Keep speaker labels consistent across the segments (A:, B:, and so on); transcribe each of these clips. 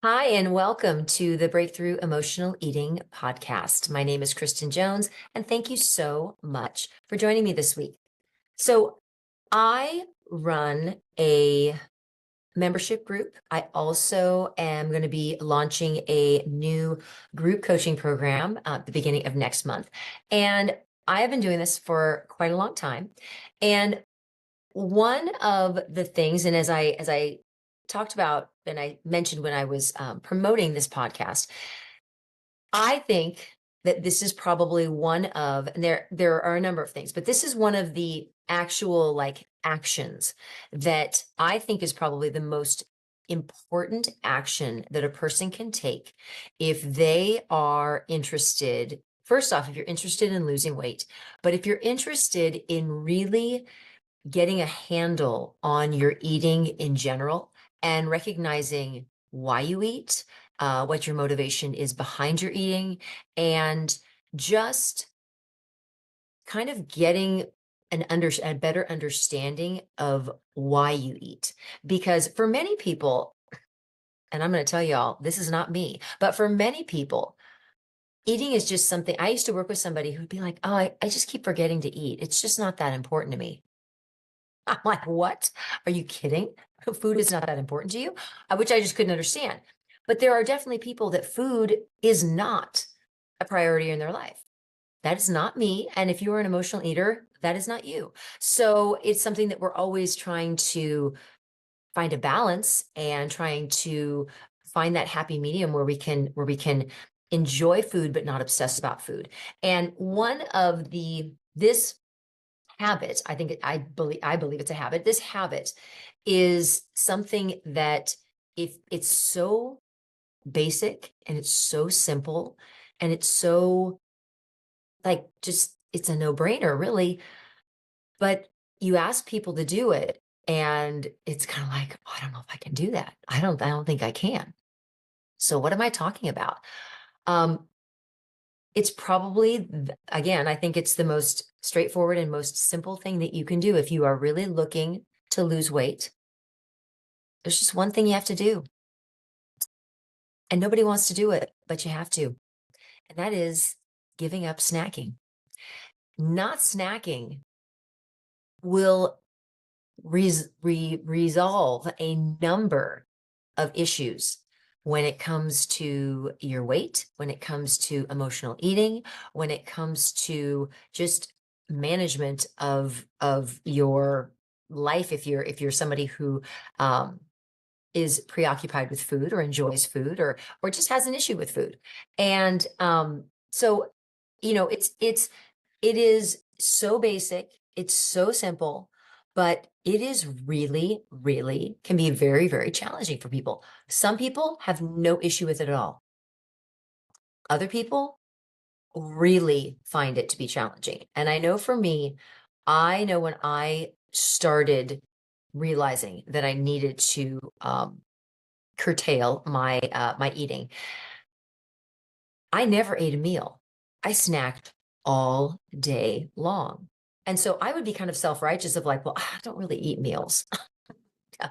A: Hi, and welcome to the Breakthrough Emotional Eating podcast. My name is Kristen Jones, and thank you so much for joining me this week. So, I run a membership group. I also am going to be launching a new group coaching program at the beginning of next month. And I have been doing this for quite a long time. And one of the things, and as I talked about and I mentioned when I was promoting this podcast, I think that this is probably one of, and there are a number of things, but this is one of the actual like actions that I think is probably the most important action that a person can take if they are interested. First off, if you're interested in losing weight, but if you're interested in really getting a handle on your eating in general and recognizing why you eat, what your motivation is behind your eating, and just kind of getting a better understanding of why you eat. Because for many people, and I'm going to tell y'all, this is not me, but for many people, eating is just something. I used to work with somebody who'd be like, oh, I just keep forgetting to eat. It's just not that important to me. I'm like, what? Are you kidding? Food is not that important to you? Which I just couldn't understand. But there are definitely people that food is not a priority in their life. That is not me. And if you are an emotional eater, that is not you. So it's something that we're always trying to find a balance and trying to find that happy medium where we can enjoy food but not obsess about food. And one of this habit, I believe it's a habit. This habit is something that, if it's so basic and it's so simple and it's so like just it's a no-brainer really, but you ask people to do it and it's kind of like, oh, I don't know if I can do that. I don't think I can. So what am I talking about? Um It's probably, again, I think it's the most straightforward and most simple thing that you can do if you are really looking to lose weight. There's just one thing you have to do, and nobody wants to do it, but you have to. And that is giving up snacking. Not snacking will resolve a number of issues when it comes to your weight, when it comes to emotional eating, when it comes to just management of your life. If you're somebody who is preoccupied with food or enjoys food or just has an issue with food. And so it is so basic, it's so simple, but it is really, really can be very, very challenging for people. Some people have no issue with it at all. Other people really find it to be challenging. And I know for me, I know when I started realizing that I needed to curtail my eating, I never ate a meal. I snacked all day long. And so I would be kind of self-righteous of like, well, I don't really eat meals.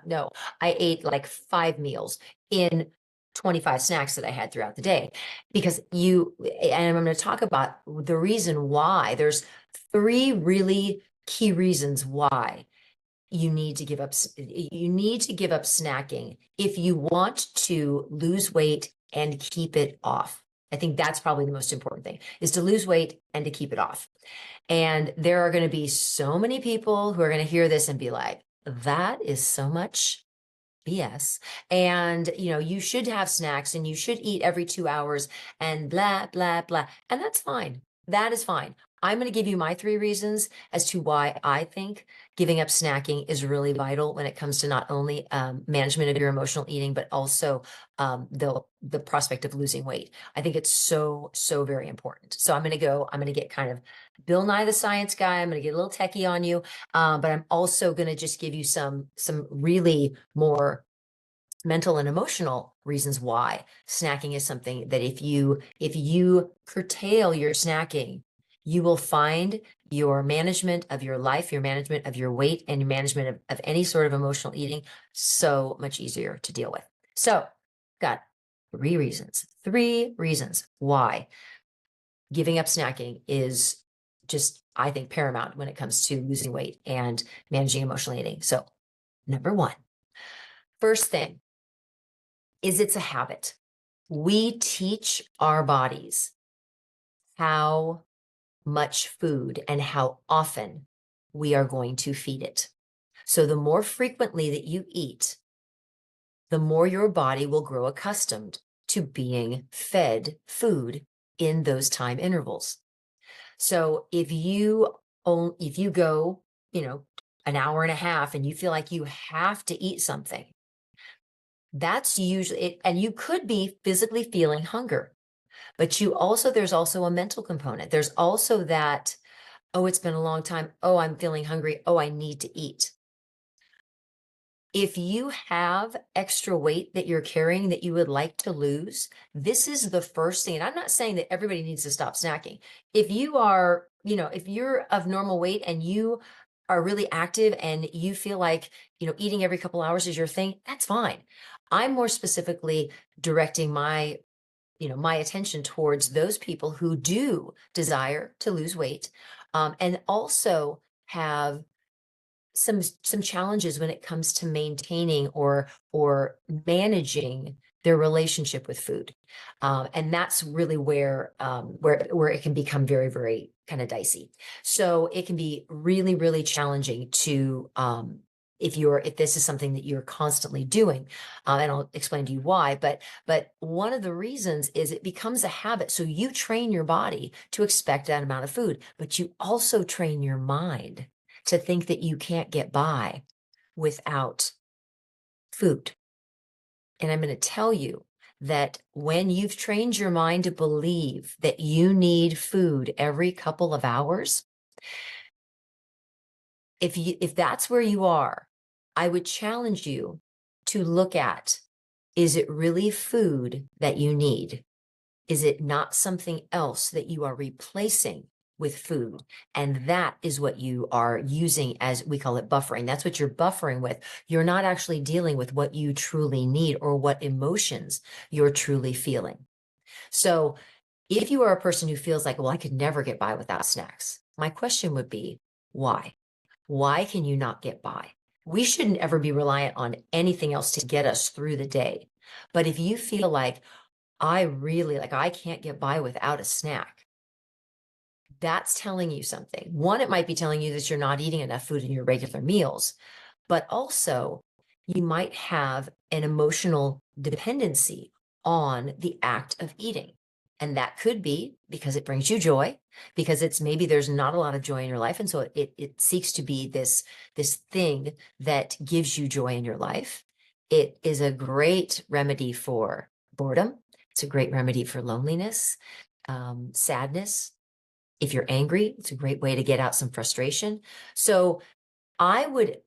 A: No, I ate like 5 meals in 25 snacks that I had throughout the day because and I'm going to talk about the reason why. There's three really key reasons why you need to give up snacking if you want to lose weight and keep it off. I think that's probably the most important thing, is to lose weight and to keep it off. And there are going to be so many people who are going to hear this and be like, that is so much BS. And, you should have snacks and you should eat every 2 hours and blah, blah, blah. And that's fine. That is fine. I'm going to give you my 3 reasons as to why I think giving up snacking is really vital when it comes to not only management of your emotional eating, but also the prospect of losing weight. I think it's so, so very important. So I'm going to get kind of Bill Nye the Science Guy. I'm going to get a little techie on you. But I'm also going to just give you some really more mental and emotional reasons why snacking is something that if you curtail your snacking, you will find your management of your life, your management of your weight, and your management of any sort of emotional eating so much easier to deal with. So, got Three reasons. Three reasons why giving up snacking is just, I think, paramount when it comes to losing weight and managing emotional eating. So, number one, first thing is it's a habit. We teach our bodies how much food and how often we are going to feed it. So the more frequently that you eat, the more your body will grow accustomed to being fed food in those time intervals. So if you go, an hour and a half and you feel like you have to eat something, that's usually it. And you could be physically feeling hunger, but there's also a mental component. There's also that, oh, it's been a long time. Oh, I'm feeling hungry. Oh, I need to eat. If you have extra weight that you're carrying that you would like to lose, this is the first thing. And I'm not saying that everybody needs to stop snacking. If you are, if you're of normal weight and you are really active and you feel like, eating every couple hours is your thing, that's fine. I'm more specifically directing my attention towards those people who do desire to lose weight, and also have some challenges when it comes to maintaining or managing their relationship with food. And that's really where it can become very, very kind of dicey. So it can be really, really challenging to if this is something that you're constantly doing, and I'll explain to you why. But one of the reasons is it becomes a habit. So you train your body to expect that amount of food, but you also train your mind to think that you can't get by without food. And I'm going to tell you that when you've trained your mind to believe that you need food every couple of hours, if that's where you are, I would challenge you to look at, is it really food that you need? Is it not something else that you are replacing with food? And that is what you are using, as we call it, buffering. That's what you're buffering with. You're not actually dealing with what you truly need or what emotions you're truly feeling. So if you are a person who feels like, well, I could never get by without snacks, my question would be, why? Why can you not get by? We shouldn't ever be reliant on anything else to get us through the day. But if you feel like, I can't get by without a snack, that's telling you something. One, it might be telling you that you're not eating enough food in your regular meals, but also you might have an emotional dependency on the act of eating. And that could be because it brings you joy, because it's maybe there's not a lot of joy in your life. And so it seeks to be this thing that gives you joy in your life. It is a great remedy for boredom. It's a great remedy for loneliness, sadness. If you're angry, it's a great way to get out some frustration. So I would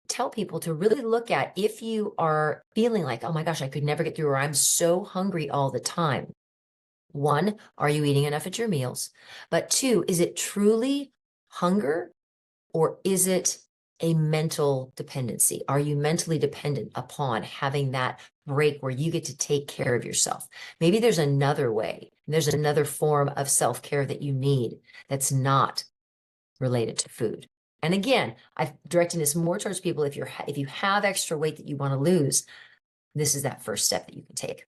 A: tell people to really look at, if you are feeling like, oh my gosh, I could never get through, or I'm so hungry all the time. One, are you eating enough at your meals? But two, is it truly hunger, or is it a mental dependency? Are you mentally dependent upon having that break where you get to take care of yourself? Maybe there's another way. There's another form of self-care that you need that's not related to food. And again, I'm directing this more towards people. If you have extra weight that you want to lose, this is that first step that you can take.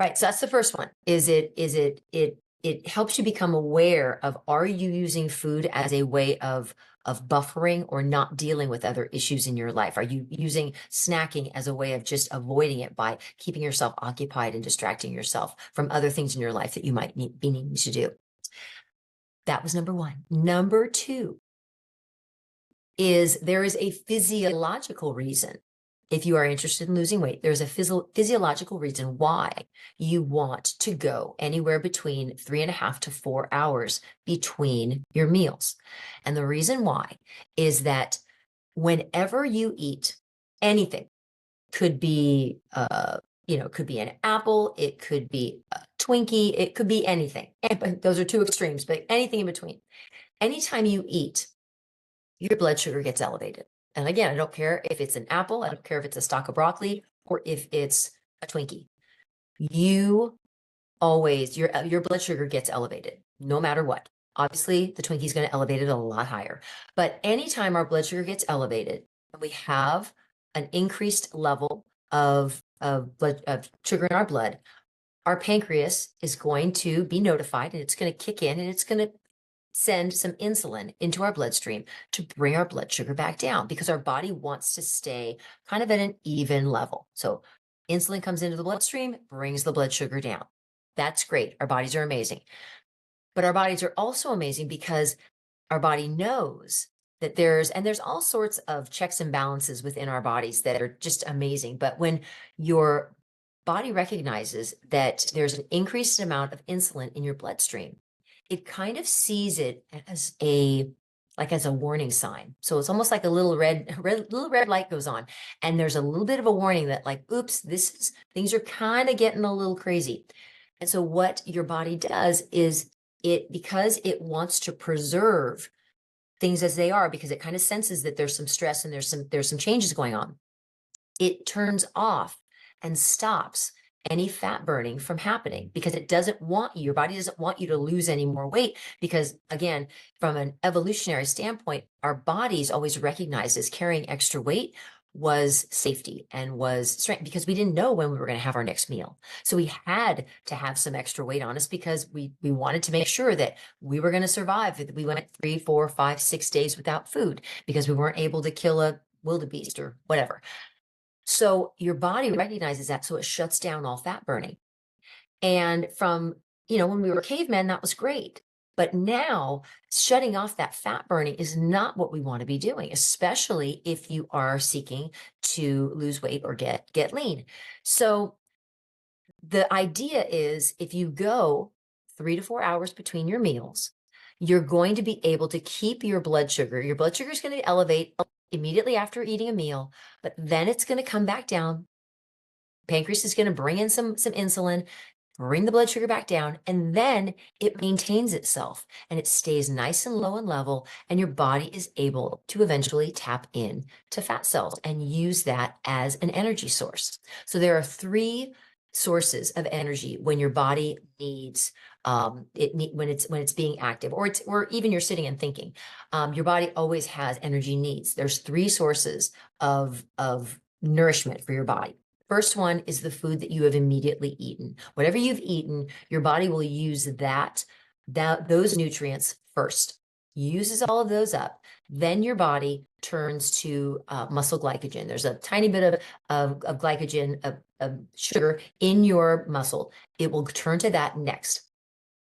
A: All right, so that's the first one. It helps you become aware of, are you using food as a way of buffering or not dealing with other issues in your life? Are you using snacking as a way of just avoiding it by keeping yourself occupied and distracting yourself from other things in your life that you might be needing to do? That was number one. Number two is there is a physiological reason. If you are interested in losing weight, there's a physiological reason why you want to go anywhere between 3.5 to 4 hours between your meals. And the reason why is that whenever you eat anything, could be, could be an apple, it could be a Twinkie, it could be anything. And those are two extremes, but anything in between. Anytime you eat, your blood sugar gets elevated. And again, I don't care if it's an apple, I don't care if it's a stalk of broccoli, or if it's a Twinkie, you always, your blood sugar gets elevated no matter what. Obviously, the Twinkie is going to elevate it a lot higher. But anytime our blood sugar gets elevated, and we have an increased level of sugar in our blood, our pancreas is going to be notified and it's going to kick in and it's going to send some insulin into our bloodstream to bring our blood sugar back down because our body wants to stay kind of at an even level. So insulin comes into the bloodstream, brings the blood sugar down. That's great. Our bodies are amazing. But our bodies are also amazing because our body knows that there's all sorts of checks and balances within our bodies that are just amazing. But when your body recognizes that there's an increased amount of insulin in your bloodstream, it kind of sees it as a warning sign. So it's almost like a little red light goes on, and there's a little bit of a warning that like, oops, things are kind of getting a little crazy. And so what your body does is because it wants to preserve things as they are, because it kind of senses that there's some stress and there's some changes going on, it turns off and stops any fat burning from happening because your body doesn't want you to lose any more weight. Because again, from an evolutionary standpoint, our bodies always recognized as carrying extra weight was safety and was strength, because we didn't know when we were going to have our next meal. So we had to have some extra weight on us because we wanted to make sure that we were going to survive. That we went 3, 4, 5, 6 days without food because we weren't able to kill a wildebeest or whatever. So your body recognizes that, so it shuts down all fat burning. And when we were cavemen, that was great. But now shutting off that fat burning is not what we want to be doing, especially if you are seeking to lose weight or get lean. So the idea is if you go 3 to 4 hours between your meals, you're going to be able to keep your blood sugar. Your blood sugar is going to elevate immediately after eating a meal, but then it's going to come back down. Pancreas is going to bring in some insulin, bring the blood sugar back down, and then it maintains itself and it stays nice and low and level, and your body is able to eventually tap in to fat cells and use that as an energy source. So there are 3 sources of energy when your body needs when it's being active, or even you're sitting and thinking. Your body always has energy needs. There's 3 sources of nourishment for your body. First one is the food that you have immediately eaten. Whatever you've eaten, your body will use those nutrients first, uses all of those up. Then your body turns to muscle glycogen. There's a tiny bit of glycogen, of sugar in your muscle. It will turn to that next,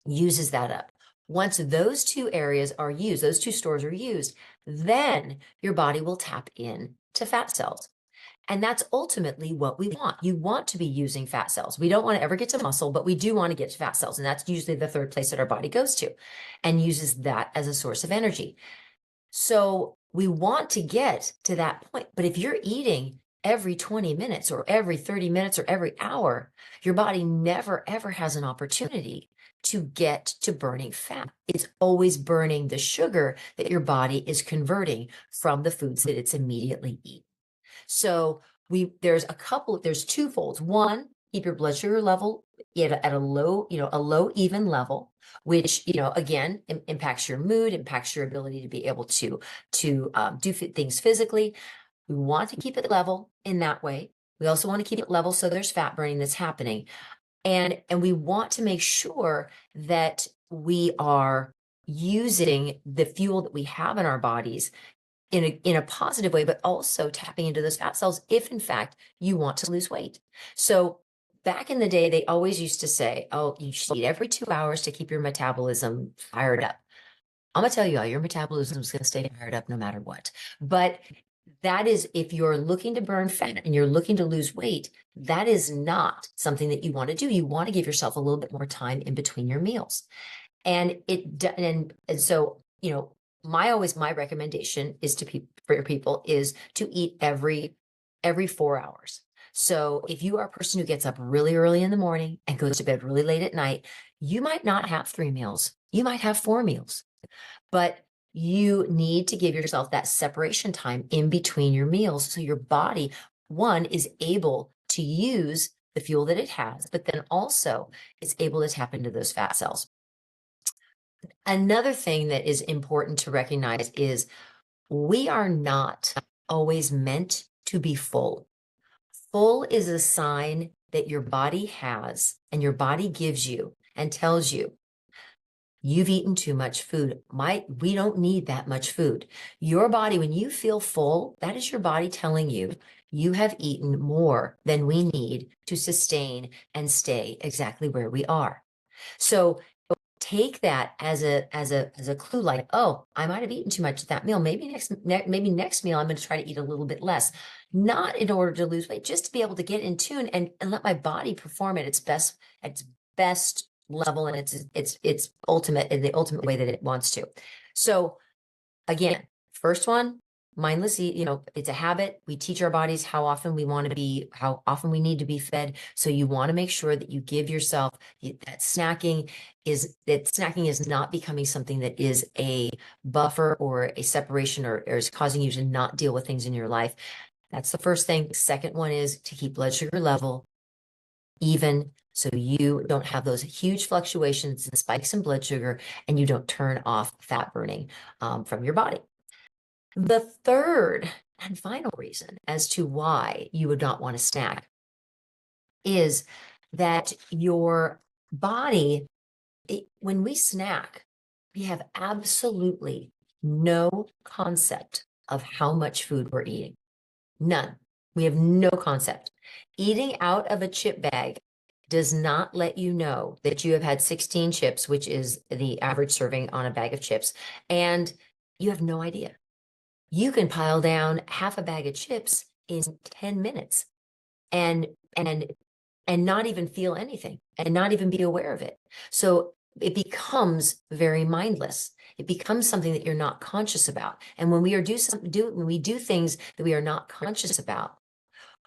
A: uses that up. Once those 2 areas are used, those 2 stores are used, then your body will tap in to fat cells. And that's ultimately what we want. You want to be using fat cells. We don't want to ever get to muscle, but we do want to get to fat cells. And that's usually the 3rd place that our body goes to and uses that as a source of energy. So we want to get to that point. But if you're eating every 20 minutes or every 30 minutes or every hour, your body never, ever has an opportunity to get to burning fat. It's always burning the sugar that your body is converting from the foods that it's immediately eating. So there's 2 folds. One, keep your blood sugar level at a low even level, which, again, impacts your mood, impacts your ability to be able to do things physically. We want to keep it level in that way. We also want to keep it level so there's fat burning that's happening. And we want to make sure that we are using the fuel that we have in our bodies in a positive way, but also tapping into those fat cells if in fact you want to lose weight. So back in the day, they always used to say, oh, you should eat every 2 hours to keep your metabolism fired up. I'm gonna tell you, your metabolism is gonna stay fired up no matter what. But that is, if you're looking to burn fat and you're looking to lose weight, that is not something that you want to do. You want to give yourself a little bit more time in between your meals. And so, my recommendation is for people is to eat every 4 hours. So if you are a person who gets up really early in the morning and goes to bed really late at night, you might not have 3 meals. You might have 4 meals, but you need to give yourself that separation time in between your meals so your body, one, is able to use the fuel that it has, but then also it's able to tap into those fat cells. Another thing that is important to recognize is we are not always meant to be full. Full is a sign that your body has and your body gives you and tells you you've eaten too much food. We don't need that much food. Your body, when you feel full, that is your body telling you you have eaten more than we need to sustain and stay exactly where we are. So take that as a clue, like, oh, I might have eaten too much at that meal. Maybe next meal I'm going to try to eat a little bit less, not in order to lose weight, just to be able to get in tune and let my body perform at its best level and its ultimate in the ultimate way that it wants to. So again, first one, mindless eat, it's a habit. We teach our bodies how often we want to be, how often we need to be fed. So you want to make sure that you give yourself that snacking is not becoming something that is a buffer or a separation or is causing you to not deal with things in your life. That's the first thing. Second one is to keep blood sugar level even, so you don't have those huge fluctuations and spikes in blood sugar, and you don't turn off fat burning from your body. The third and final reason as to why you would not want to snack is that your body, when we snack, we have absolutely no concept of how much food we're eating. None. We have no concept. Eating out of a chip bag does not let you know that you have had 16 chips, which is the average serving on a bag of chips, and you have no idea. You can pile down half a bag of chips in 10 minutes and not even feel anything and not even be aware of it. So it becomes very mindless. It becomes something that you're not conscious about. And when we when we do things that we are not conscious about,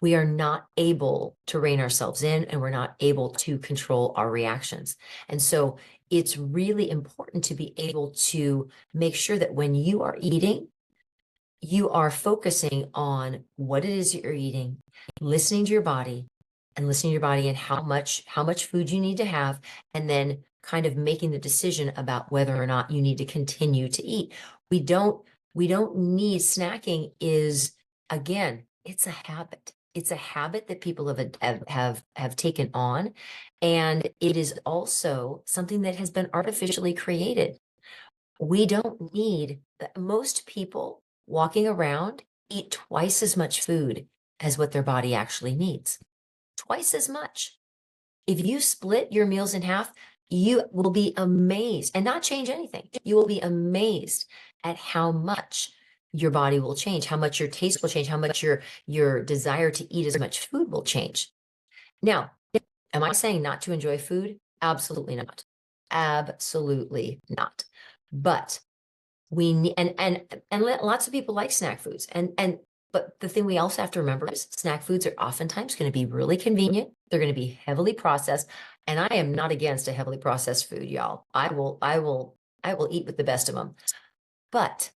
A: we are not able to rein ourselves in and we're not able to control our reactions. And so it's really important to be able to make sure that when you are eating, you are focusing on what it is that you're eating, listening to your body and how much food you need to have, and then kind of making the decision about whether or not you need to continue to eat. We don't need snacking is, again, it's a habit. It's a habit that people have taken on, and it is also something that has been artificially created. We don't need most people walking around eat twice as much food as what their body actually needs. Twice as much. If you split your meals in half, you will be amazed and not change anything. You will be amazed at how much your body will change, how much your taste will change, how much your desire to eat as much food will change. Now, am I saying not to enjoy food? Absolutely not. Absolutely not. But we need, and lots of people like snack foods, but the thing we also have to remember is snack foods are oftentimes going to be really convenient. They're going to be heavily processed, and I am not against a heavily processed food, y'all. I will eat with the best of them, but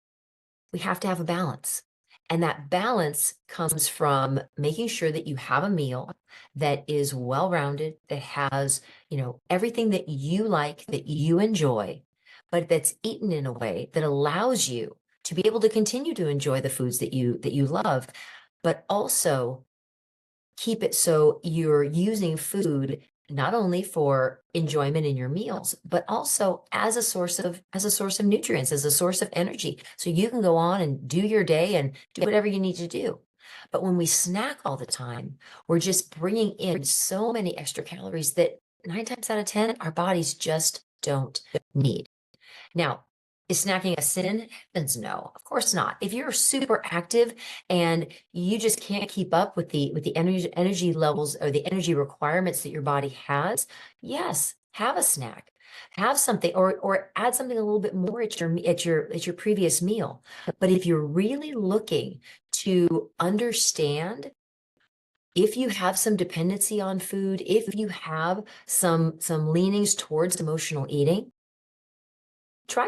A: we have to have a balance. And that balance comes from making sure that you have a meal that is well-rounded, that has, everything that you like, that you enjoy, but that's eaten in a way that allows you to be able to continue to enjoy the foods that you love, but also keep it so you're using food not only for enjoyment in your meals, but also as a source of nutrients, as a source of energy. So you can go on and do your day and do whatever you need to do. But when we snack all the time, we're just bringing in so many extra calories that 9 times out of 10, our bodies just don't need. Now, is snacking a sin? Heavens no, of course not. If you're super active and you just can't keep up with the energy levels or the energy requirements that your body has, yes, have a snack. Have something or add something a little bit more at your previous meal. But if you're really looking to understand if you have some dependency on food, if you have some leanings towards emotional eating, try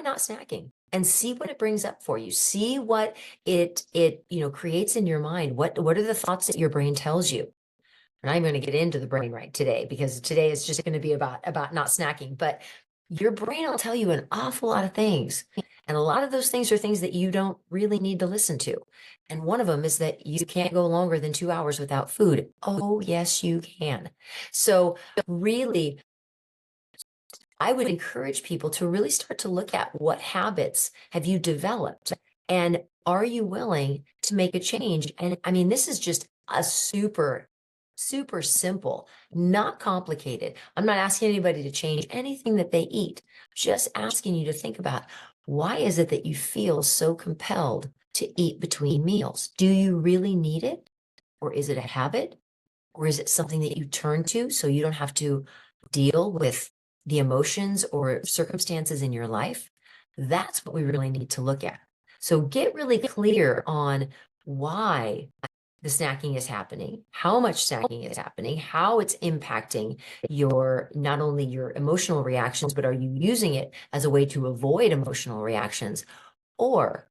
A: not snacking and see what it brings up for you. See what it creates in your mind. What are the thoughts that your brain tells you? And I'm going to get into the brain right today, because today is just going to be about not snacking, but your brain will tell you an awful lot of things. And a lot of those things are things that you don't really need to listen to. And one of them is that you can't go longer than 2 hours without food. Oh, yes, you can. So really, I would encourage people to really start to look at what habits have you developed, and are you willing to make a change? And I mean, this is just a super simple, not complicated. I'm not asking anybody to change anything that they eat, just asking you to think about, why is it that you feel so compelled to eat between meals? Do you really need it? Or is it a habit? Or is it something that you turn to so you don't have to deal with the emotions or circumstances in your life? That's what we really need to look at. So get really clear on why the snacking is happening, how much snacking is happening, how it's impacting your, not only your emotional reactions, but are you using it as a way to avoid emotional reactions? Or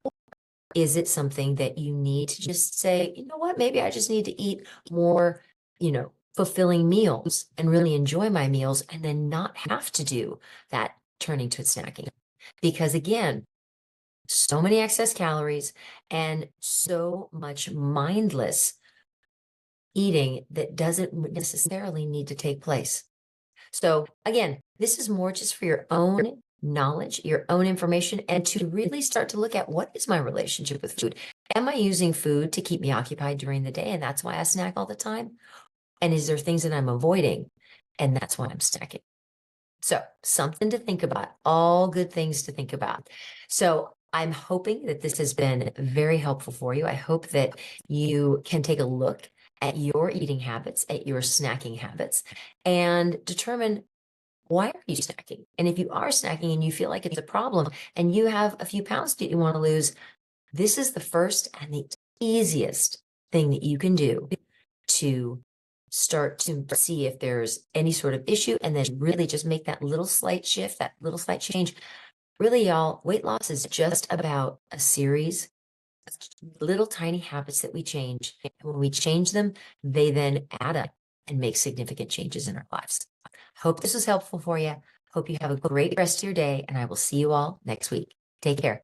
A: is it something that you need to just say, you know what, maybe I just need to eat more, fulfilling meals and really enjoy my meals, and then not have to do that turning to snacking? Because again, so many excess calories and so much mindless eating that doesn't necessarily need to take place. So again, this is more just for your own knowledge, your own information, and to really start to look at, what is my relationship with food? Am I using food to keep me occupied during the day, and that's why I snack all the time? And is there things that I'm avoiding, and that's why I'm snacking? So something to think about, all good things to think about. So I'm hoping that this has been very helpful for you. I hope that you can take a look at your eating habits, at your snacking habits, and determine, why are you snacking? And if you are snacking and you feel like it's a problem and you have a few pounds that you want to lose, this is the first and the easiest thing that you can do to start to see if there's any sort of issue, and then really just make that little slight shift, that little slight change. Really, y'all, weight loss is just about a series of little tiny habits that we change. And when we change them, they then add up and make significant changes in our lives. Hope this was helpful for you. Hope you have a great rest of your day, and I will see you all next week. Take care.